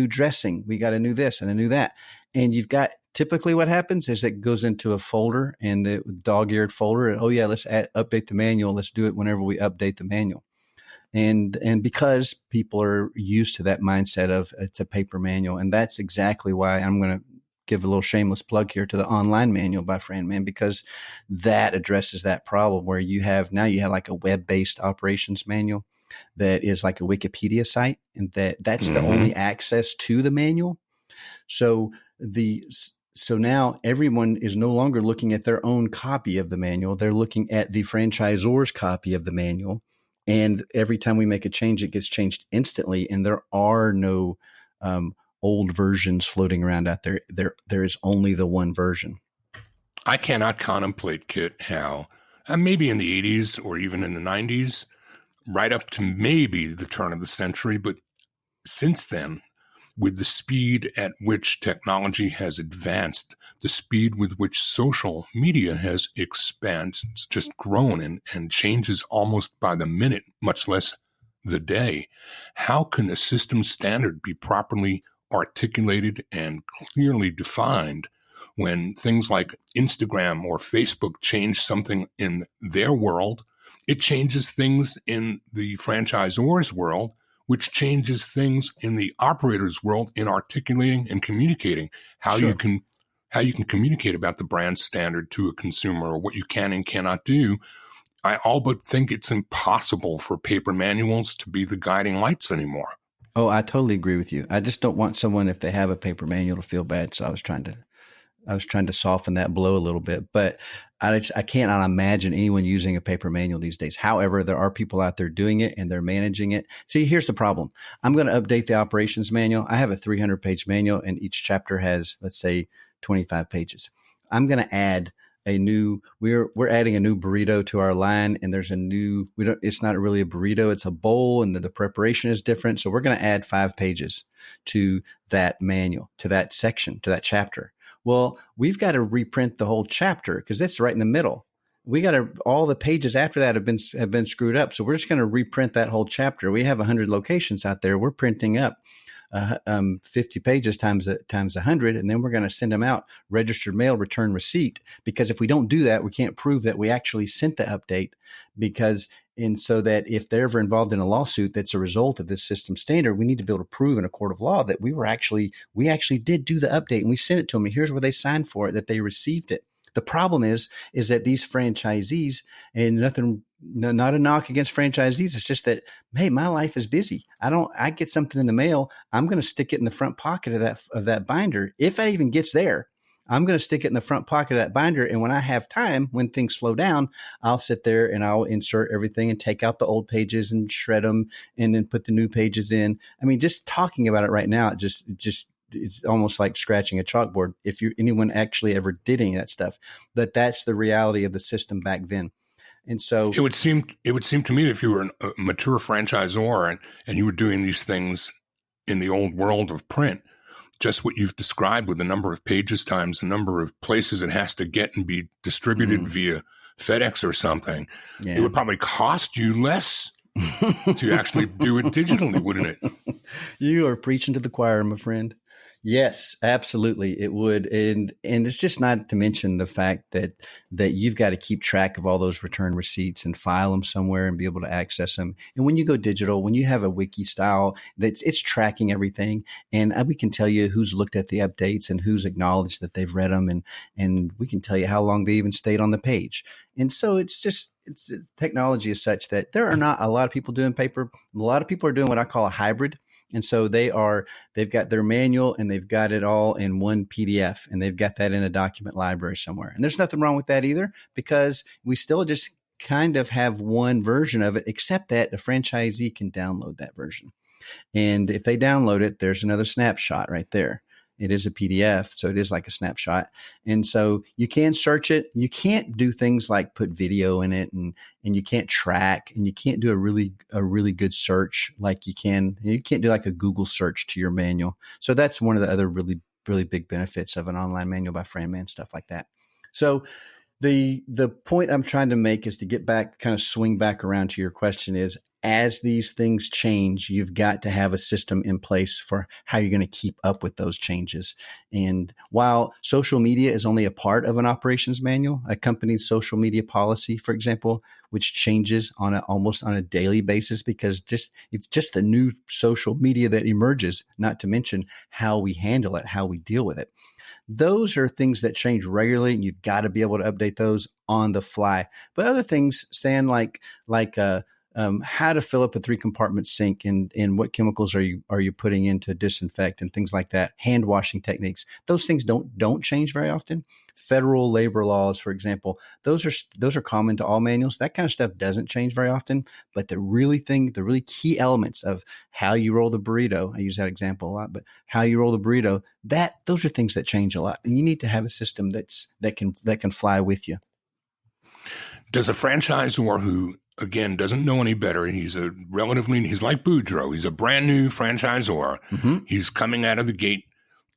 dressing. We got a new this and a new that. And you've got typically what happens is it goes into a folder and the dog-eared folder. Oh yeah, let's update the manual. Let's do it whenever we update the manual. And because people are used to that mindset of it's a paper manual, and that's exactly why I'm going to give a little shameless plug here to the online manual by Fran, man, because that addresses that problem where you have like a web-based operations manual that is like a Wikipedia site, and that's the only access to the manual. So now everyone is no longer looking at their own copy of the manual. They're looking at the franchisor's copy of the manual. And every time we make a change, it gets changed instantly. And there are no old versions floating around out there. There is only the one version. I cannot contemplate, Kit, how maybe in the 80s or even in the 90s, right up to maybe the turn of the century, but since then, with the speed at which technology has advanced, the speed with which social media has expanded, it's just grown and changes almost by the minute, much less the day. How can a system standard be properly articulated and clearly defined when things like Instagram or Facebook change something in their world? It changes things in the franchisor's world, which changes things in the operator's world in articulating and communicating how you can communicate about the brand standard to a consumer or what you can and cannot do I all but think it's impossible for paper manuals to be the guiding lights anymore. Oh, I totally agree with you. I just don't want someone, if they have a paper manual, to feel bad. So I was trying to soften that blow a little bit, but I cannot imagine anyone using a paper manual these days. However, there are people out there doing it and they're managing it. See, here's the problem. I'm going to update the operations manual. I have a 300-page manual and each chapter has, let's say, 25 pages. I'm going to add we're adding a new burrito to our line, and there's it's not really a burrito, it's a bowl, and the preparation is different. So we're going to add 5 pages to that manual, to that section, to that chapter. Well, we've got to reprint the whole chapter because that's right in the middle. All the pages after that have been screwed up. So we're just going to reprint that whole chapter. We have 100 locations out there. We're printing up 50 pages times 100, and then we're going to send them out registered mail, return receipt, because if we don't do that, we can't prove that we actually sent the update, so that if they're ever involved in a lawsuit that's a result of this system standard, we need to be able to prove in a court of law that we actually did do the update and we sent it to them, and here's where they signed for it, that they received it. The problem is that these franchisees, and not a knock against franchisees, it's just that, hey, my life is busy. I get something in the mail, I'm going to stick it in the front pocket of that binder. If it even gets there, I'm going to stick it in the front pocket of that binder. And when I have time, when things slow down, I'll sit there and I'll insert everything and take out the old pages and shred them and then put the new pages in. I mean, just talking about it right now, it's almost like scratching a chalkboard if anyone actually ever did any of that stuff. But that's the reality of the system back then. And so it would seem to me, if you were a mature franchisor and you were doing these things in the old world of print, just what you've described with the number of pages times the number of places it has to get and be distributed via FedEx or something, it would probably cost you less to actually do it digitally, wouldn't it? You are preaching to the choir, my friend. Yes, absolutely. It would. And it's just not to mention the fact that you've got to keep track of all those return receipts and file them somewhere and be able to access them. And when you go digital, when you have a wiki style, it's tracking everything. And we can tell you who's looked at the updates and who's acknowledged that they've read them. And we can tell you how long they even stayed on the page. And so technology is such that there are not a lot of people doing paper. A lot of people are doing what I call a hybrid. And so they've got their manual and they've got it all in one PDF and they've got that in a document library somewhere. And there's nothing wrong with that either, because we still just kind of have one version of it, except that the franchisee can download that version. And if they download it, there's another snapshot right there. It is a PDF, so it is like a snapshot. And so you can search it. You can't do things like put video in it, and you can't track, and you can't do a really good search like you can. You can't do like a Google search to your manual. So that's one of the other really, really big benefits of an online manual by FranMan, stuff like that. So the point I'm trying to make is to get back, kind of swing back around to your question is, as these things change, you've got to have a system in place for how you're going to keep up with those changes. And while social media is only a part of an operations manual, a company's social media policy, for example, which changes almost on a daily basis, because it's just the new social media that emerges, not to mention how we handle it, how we deal with it. Those are things that change regularly, and you've got to be able to update those on the fly. But other things, Stan, like how to fill up a 3-compartment sink and what chemicals are you putting in to disinfect and things like that, hand washing techniques, those things don't change very often. Federal labor laws, for example, those are common to all manuals. That kind of stuff doesn't change very often. But the really key elements of how you roll the burrito, I use that example a lot, but how you roll the burrito, those are things that change a lot. And you need to have a system that can fly with you. Does a franchisor who, again, doesn't know any better, he's like Boudreaux, he's a brand new franchisor. Mm-hmm. He's coming out of the gate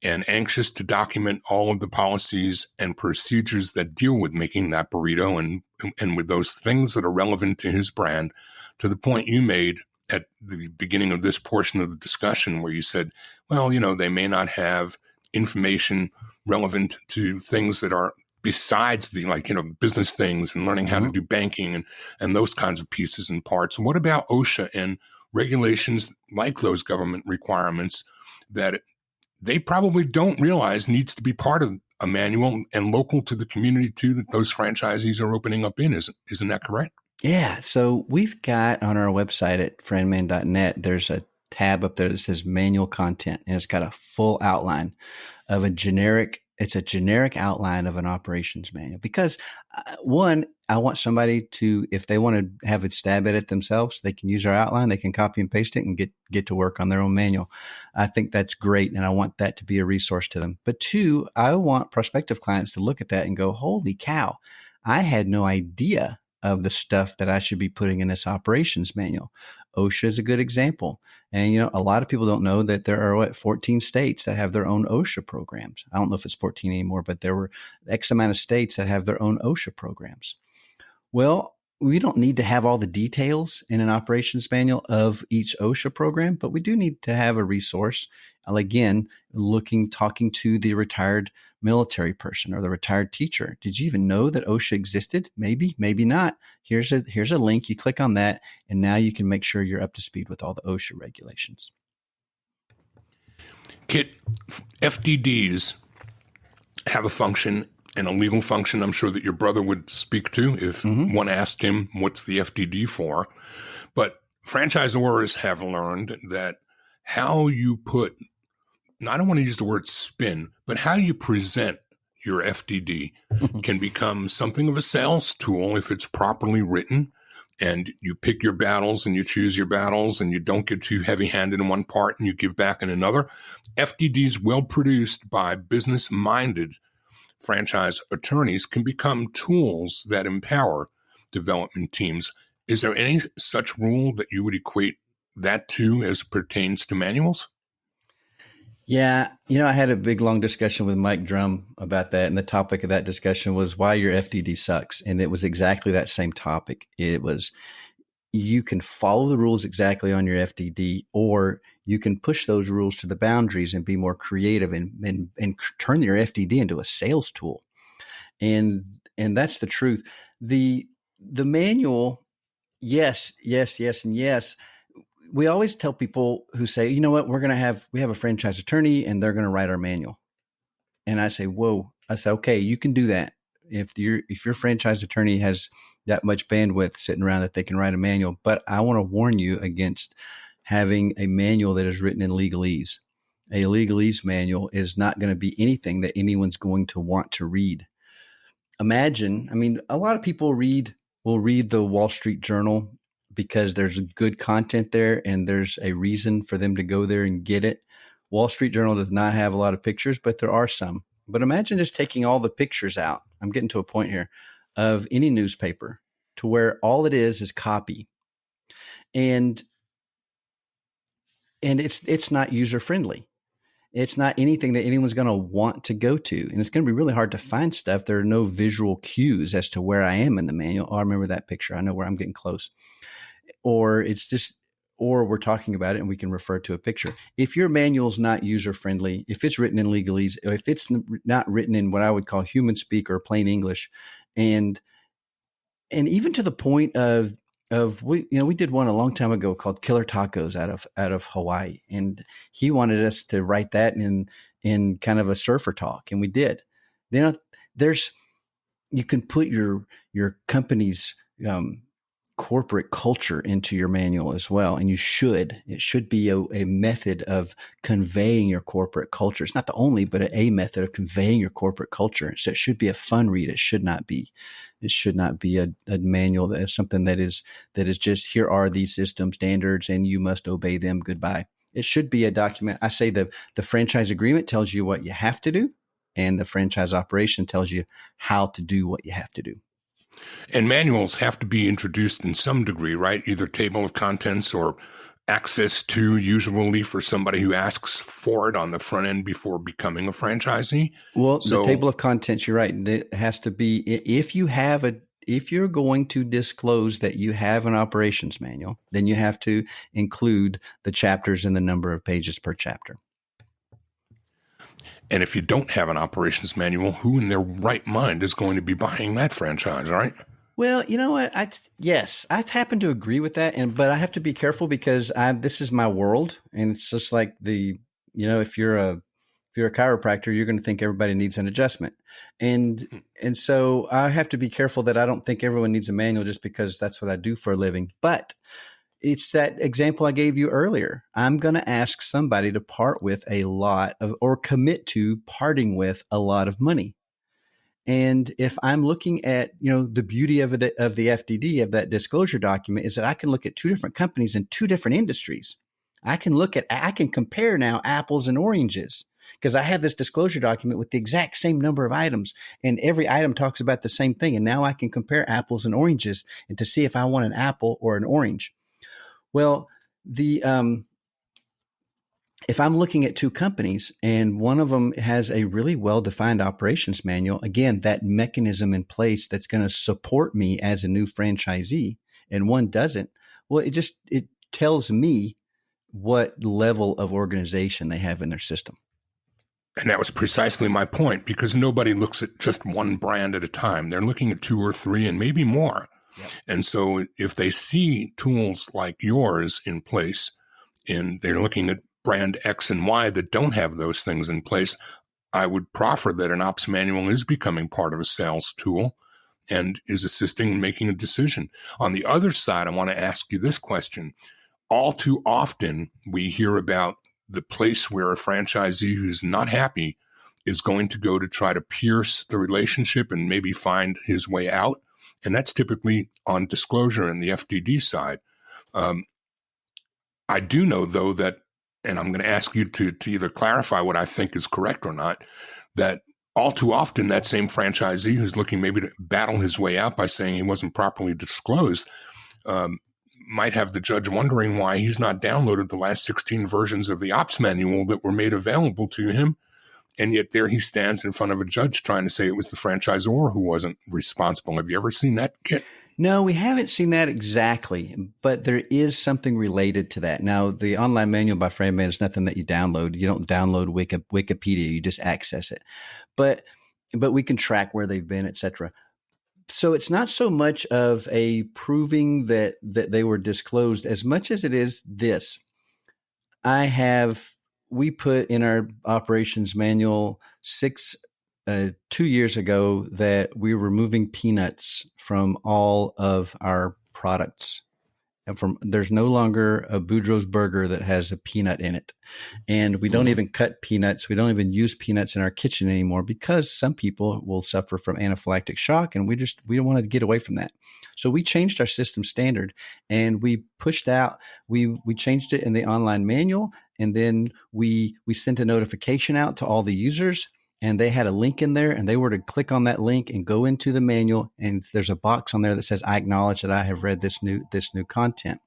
and anxious to document all of the policies and procedures that deal with making that burrito and with those things that are relevant to his brand, to the point you made at the beginning of this portion of the discussion where you said, well, they may not have information relevant to things that are besides the business things and learning how to do banking and those kinds of pieces and parts. What about OSHA and regulations like those government requirements that they probably don't realize needs to be part of a manual and local to the community too that those franchisees are opening up in? Isn't that correct? Yeah. So we've got on our website at franman.net, there's a tab up there that says manual content, and it's got a full outline of it's a generic outline of an operations manual because one, I want somebody to, if they want to have a stab at it themselves, they can use our outline, they can copy and paste it and get to work on their own manual. I think that's great. And I want that to be a resource to them. But two, I want prospective clients to look at that and go, holy cow, I had no idea of the stuff that I should be putting in this operations manual. OSHA is a good example. And, a lot of people don't know that there are 14 states that have their own OSHA programs. I don't know if it's 14 anymore, but there were X amount of states that have their own OSHA programs. Well, we don't need to have all the details in an operations manual of each OSHA program, but we do need to have a resource. Again, talking to the retired military person or the retired teacher. Did you even know that OSHA existed? Maybe, maybe not. Here's a link. You click on that, and now you can make sure you're up to speed with all the OSHA regulations. Kit, FDDs have a function and a legal function I'm sure that your brother would speak to if one asked him, what's the FDD for? But franchisors have learned that how you put, I don't want to use the word spin, but how you present your FDD can become something of a sales tool if it's properly written and you pick your battles and you choose your battles and you don't get too heavy-handed in one part and you give back in another. FDDs well produced by business-minded franchise attorneys can become tools that empower development teams. Is there any such rule that you would equate that to as pertains to manuals? Yeah. I had a big, long discussion with Mike Drum about that. And the topic of that discussion was why your FDD sucks. And it was exactly that same topic. It was, you can follow the rules exactly on your FDD, or you can push those rules to the boundaries and be more creative and turn your FDD into a sales tool. And that's the truth. The manual, yes, and yes. We always tell people who say, you know what, we have a franchise attorney and they're going to write our manual. And I say, whoa, okay, you can do that. If your franchise attorney has that much bandwidth sitting around that they can write a manual, but I want to warn you against having a manual that is written in legalese. A legalese manual is not going to be anything that anyone's going to want to read. Imagine, a lot of people will read the Wall Street Journal because there's good content there and there's a reason for them to go there and get it. Wall Street Journal does not have a lot of pictures, but there are some. But imagine just taking all the pictures out. I'm getting to a point here of any newspaper to where all it is copy. And it's not user friendly. It's not anything that anyone's going to want to go to. And it's going to be really hard to find stuff. There are no visual cues as to where I am in the manual. Oh, I remember that picture. I know where I'm getting close. Or we're talking about it and we can refer to a picture. If your manual's not user friendly, if it's written in legalese, or if it's not written in what I would call human speak or plain English, and even to the point of we did one a long time ago called Killer Tacos out of Hawaii, and he wanted us to write that in kind of a surfer talk, and we did. You can put your company's corporate culture into your manual as well. And it should be a method of conveying your corporate culture. It's not the only, but a method of conveying your corporate culture. So it should be a fun read. It should not be a manual that is something that is just, here are these system standards and you must obey them. Goodbye. It should be a document. I say the franchise agreement tells you what you have to do, and the franchise operation tells you how to do what you have to do. And manuals have to be introduced in some degree, right? Either table of contents or access to, usually for somebody who asks for it on the front end before becoming a franchisee. Well, the table of contents, you're right. It has to be, if you're going to disclose that you have an operations manual, then you have to include the chapters and the number of pages per chapter. And if you don't have an operations manual, who in their right mind is going to be buying that franchise, right? Well, you know what? I happen to agree with that, but I have to be careful because this is my world, and it's just like if you're If you're a chiropractor, you're going to think everybody needs an adjustment. And so I have to be careful that I don't think everyone needs a manual just because that's what I do for a living. But it's that example I gave you earlier. I'm going to ask somebody to part with a lot of, or commit to parting with a lot of money. And if I'm looking at, the beauty of the FDD, of that disclosure document, is that I can look at two different companies in two different industries. I can compare now apples and oranges because I have this disclosure document with the exact same number of items, and every item talks about the same thing. And now I can compare apples and oranges and to see if I want an apple or an orange. Well, if I'm looking at two companies and one of them has a really well-defined operations manual, again, that mechanism in place that's going to support me as a new franchisee, and one doesn't, well, it tells me what level of organization they have in their system. And that was precisely my point, because nobody looks at just one brand at a time. They're looking at two or three and maybe more. Yep. And so if they see tools like yours in place and they're looking at brand X and Y that don't have those things in place, I would proffer that an ops manual is becoming part of a sales tool and is assisting in making a decision. On the other side, I want to ask you this question. All too often, we hear about the place where a franchisee who's not happy is going to go to try to pierce the relationship and maybe find his way out. And that's typically on disclosure in the FDD side. I do know, though, that, and I'm going to ask you to either clarify what I think is correct or not, that all too often that same franchisee who's looking maybe to battle his way out by saying he wasn't properly disclosed might have the judge wondering why he's not downloaded the last 16 versions of the ops manual that were made available to him. And yet there he stands in front of a judge trying to say it was the franchisor who wasn't responsible. Have you ever seen that, Kit? No, we haven't seen that exactly, but there is something related to that. Now, the online manual by Fran is nothing that you download. You don't download Wikipedia. You just access it. But we can track where they've been, et cetera. So it's not so much of a proving that they were disclosed as much as it is this. We put in our operations manual 2 years ago that we were removing peanuts from all of our products. And there's no longer a Boudreaux's burger that has a peanut in it. And we don't even cut peanuts. We don't even use peanuts in our kitchen anymore because some people will suffer from anaphylactic shock, and we don't want to get away from that. So we changed our system standard and we pushed out, we changed it in the online manual, and then we sent a notification out to all the users. And they had a link in there, and they were to click on that link and go into the manual. And there's a box on there that says, "I acknowledge that I have read this new content."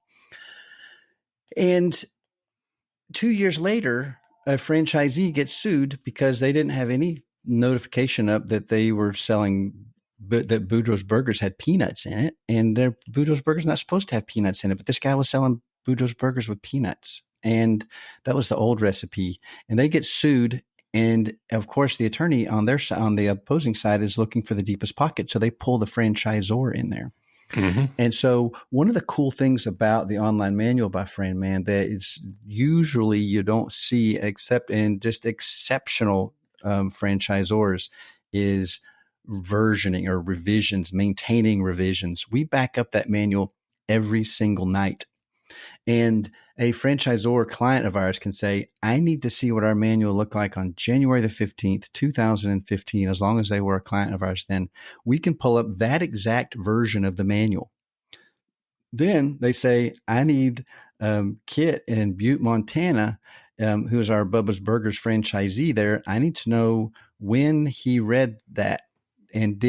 And 2 years later, a franchisee gets sued because they didn't have any notification up that they were selling, that Boudreaux's burgers had peanuts in it. And Boudreaux's burgers not supposed to have peanuts in it, but this guy was selling Boudreaux's burgers with peanuts. And that was the old recipe. And they get sued. And of course, the attorney on the opposing side is looking for the deepest pocket. So they pull the franchisor in there. Mm-hmm. And so one of the cool things about the online manual by Fran that is usually you don't see except in just exceptional franchisors is versioning or revisions, maintaining revisions. We back up that manual every single night. And a franchisor client of ours can say, "I need to see what our manual looked like on January the 15th, 2015, as long as they were a client of ours then." We can pull up that exact version of the manual. Then they say, "I need Kit in Butte, Montana, who is our Bubba's Burgers franchisee there. I need to know when he read that and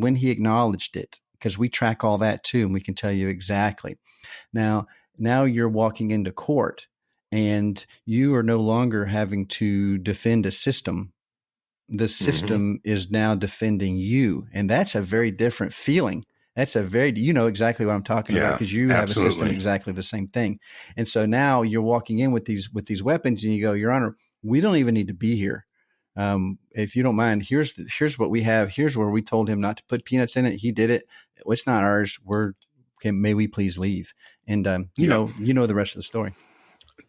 when he acknowledged it, because we track all that too, and we can tell you exactly." Now you're walking into court and you are no longer having to defend a system. The system is now defending you. And that's a very different feeling. You know exactly what I'm talking about, because you have a system exactly the same thing. And so now you're walking in with these weapons and you go, "Your Honor, we don't even need to be here. If you don't mind, here's what we have. Here's where we told him not to put peanuts in it. He did it. It's not ours. May we please leave?" And you know the rest of the story.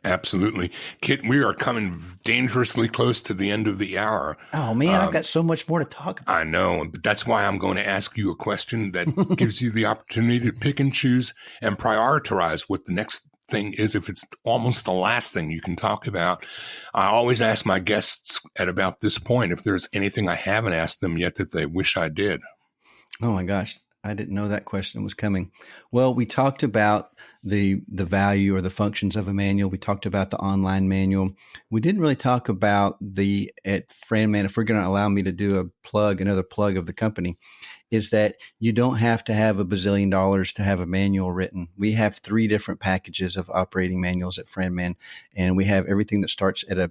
Absolutely. Kit, we are coming dangerously close to the end of the hour. Oh, man, I've got so much more to talk about. I know, but that's why I'm going to ask you a question that gives you the opportunity to pick and choose and prioritize what the next thing is if it's almost the last thing you can talk about. I always ask my guests at about this point if there's anything I haven't asked them yet that they wish I did. Oh, my gosh. I didn't know that question was coming. Well, we talked about the value or the functions of a manual. We talked about the online manual. We didn't really talk about at FranMan, if we're going to allow me to do another plug of the company, is that you don't have to have $1 bazillion to have a manual written. We have 3 different packages of operating manuals at FranMan, and we have everything that starts at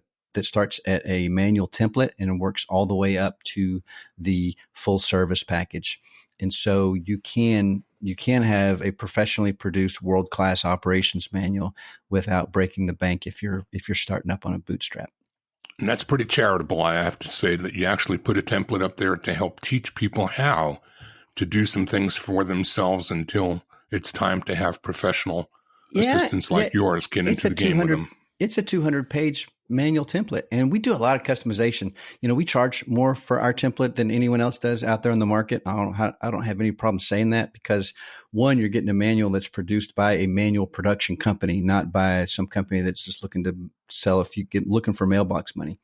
a manual template and works all the way up to the full service package. And so you can have a professionally produced world-class operations manual without breaking the bank if you're starting up on a bootstrap. And that's pretty charitable, I have to say, that you actually put a template up there to help teach people how to do some things for themselves until it's time to have professional assistants like yours get into the game with them. It's a 200-page manual template, and we do a lot of customization. We charge more for our template than anyone else does out there in the market. I don't have any problem saying that because, one, you're getting a manual that's produced by a manual production company, not by some company that's just looking to sell looking for mailbox money.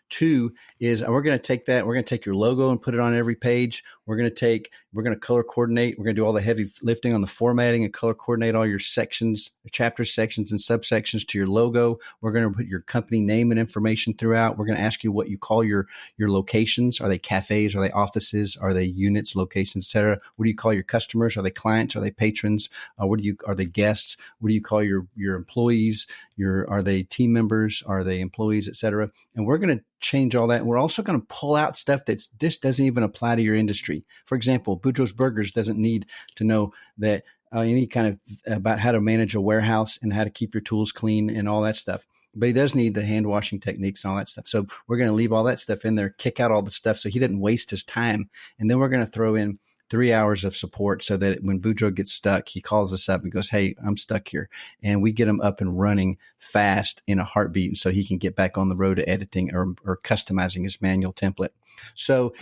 2 is we're going to take your logo and put it on every page. We're going to color coordinate. We're going to do all the heavy lifting on the formatting and color coordinate all your sections, chapters, sections, and subsections to your logo. We're going to put your company name and information throughout. We're going to ask you what you call your locations. Are they cafes? Are they offices? Are they units, locations, et cetera? What do you call your customers? Are they clients? Are they patrons? Are they guests? What do you call your employees? Are they team members? Are they employees, et cetera? And we're going to change all that. And we're also going to pull out stuff this doesn't even apply to your industry. For example, Boudreaux's Burgers doesn't need to know that any kind of about how to manage a warehouse and how to keep your tools clean and all that stuff. But he does need the hand washing techniques and all that stuff. So we're going to leave all that stuff in there, kick out all the stuff so he didn't waste his time. And then we're going to throw in 3 hours of support so that when Boudreaux gets stuck, he calls us up and goes, "Hey, I'm stuck here." And we get him up and running fast in a heartbeat so he can get back on the road to editing or customizing his manual template. So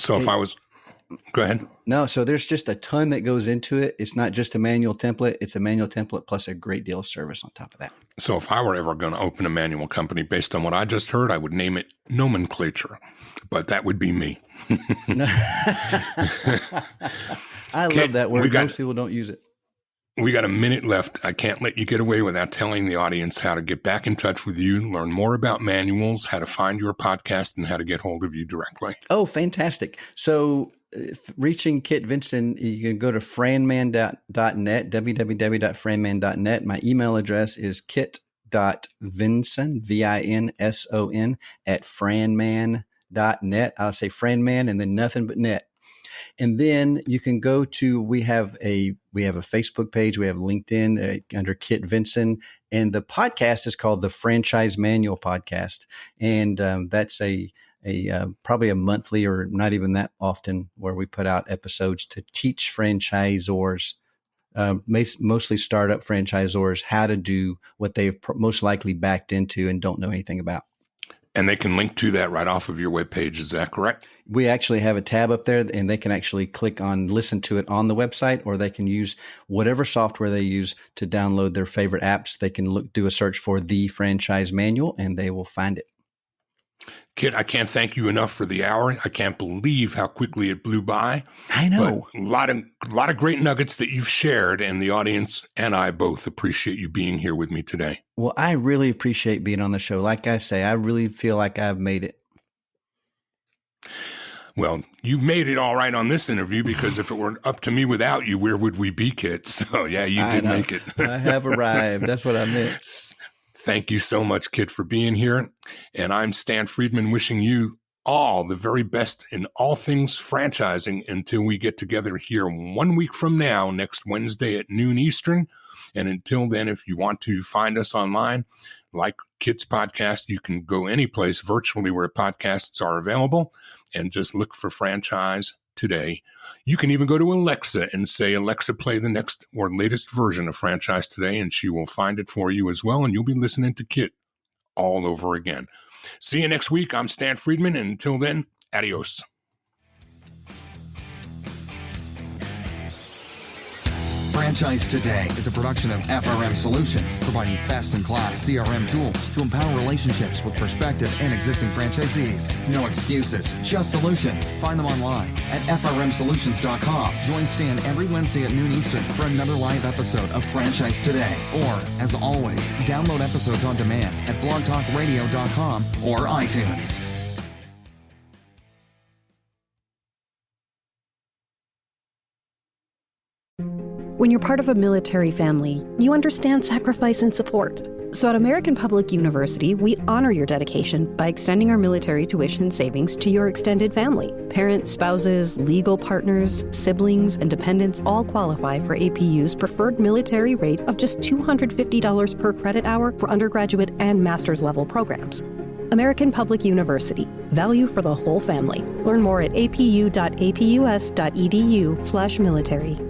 go ahead. No, so there's just a ton that goes into it. It's not just a manual template. It's a manual template plus a great deal of service on top of that. So if I were ever going to open a manual company based on what I just heard, I would name it Nomenclature, but that would be me. I love that word. Most people don't use it. We got a minute left. I can't let you get away without telling the audience how to get back in touch with you, learn more about manuals, how to find your podcast, and how to get hold of you directly. Oh, fantastic. So reaching Kit Vinson, you can go to franman.net, www.franman.net. My email address is kit.vinson, Vinson, at franman.net. I'll say franman and then nothing but net. And then you can go to, we have a Facebook page, we have LinkedIn under Kit Vinson, and the podcast is called the Franchise Manual Podcast. And that's probably a monthly or not even that often where we put out episodes to teach franchisors, mostly startup franchisors, how to do what they've most likely backed into and don't know anything about. And they can link to that right off of your webpage. Is that correct? We actually have a tab up there and they can actually click on listen to it on the website, or they can use whatever software they use to download their favorite apps. They can do a search for the Franchise Manual and they will find it. Kit, I can't thank you enough for the hour. I can't believe how quickly it blew by. I know. But a lot of great nuggets that you've shared, and the audience and I both appreciate you being here with me today. Well, I really appreciate being on the show. Like I say, I really feel like I've made it. Well, you've made it all right on this interview, because if it were up to me without you, where would we be, Kit? So, yeah, you did make it. I have arrived. That's what I meant. Thank you so much, Kit, for being here. And I'm Stan Friedman, wishing you all the very best in all things franchising until we get together here 1 week from now, next Wednesday at noon Eastern. And until then, if you want to find us online, like Kit's podcast, you can go any place virtually where podcasts are available and just look for Franchise Today. You can even go to Alexa and say, "Alexa, play the next or latest version of Franchise Today," and she will find it for you as well. And you'll be listening to Kit all over again. See you next week. I'm Stan Friedman, and until then, adios. Franchise Today is a production of FRM Solutions, providing best-in-class CRM tools to empower relationships with prospective and existing franchisees. No excuses, just solutions. Find them online at frmsolutions.com. Join Stan every Wednesday at noon Eastern for another live episode of Franchise Today. Or, as always, download episodes on demand at blogtalkradio.com or iTunes. When you're part of a military family, you understand sacrifice and support. So at American Public University, we honor your dedication by extending our military tuition savings to your extended family. Parents, spouses, legal partners, siblings, and dependents all qualify for APU's preferred military rate of just $250 per credit hour for undergraduate and master's level programs. American Public University. Value for the whole family. Learn more at apu.apus.edu/military.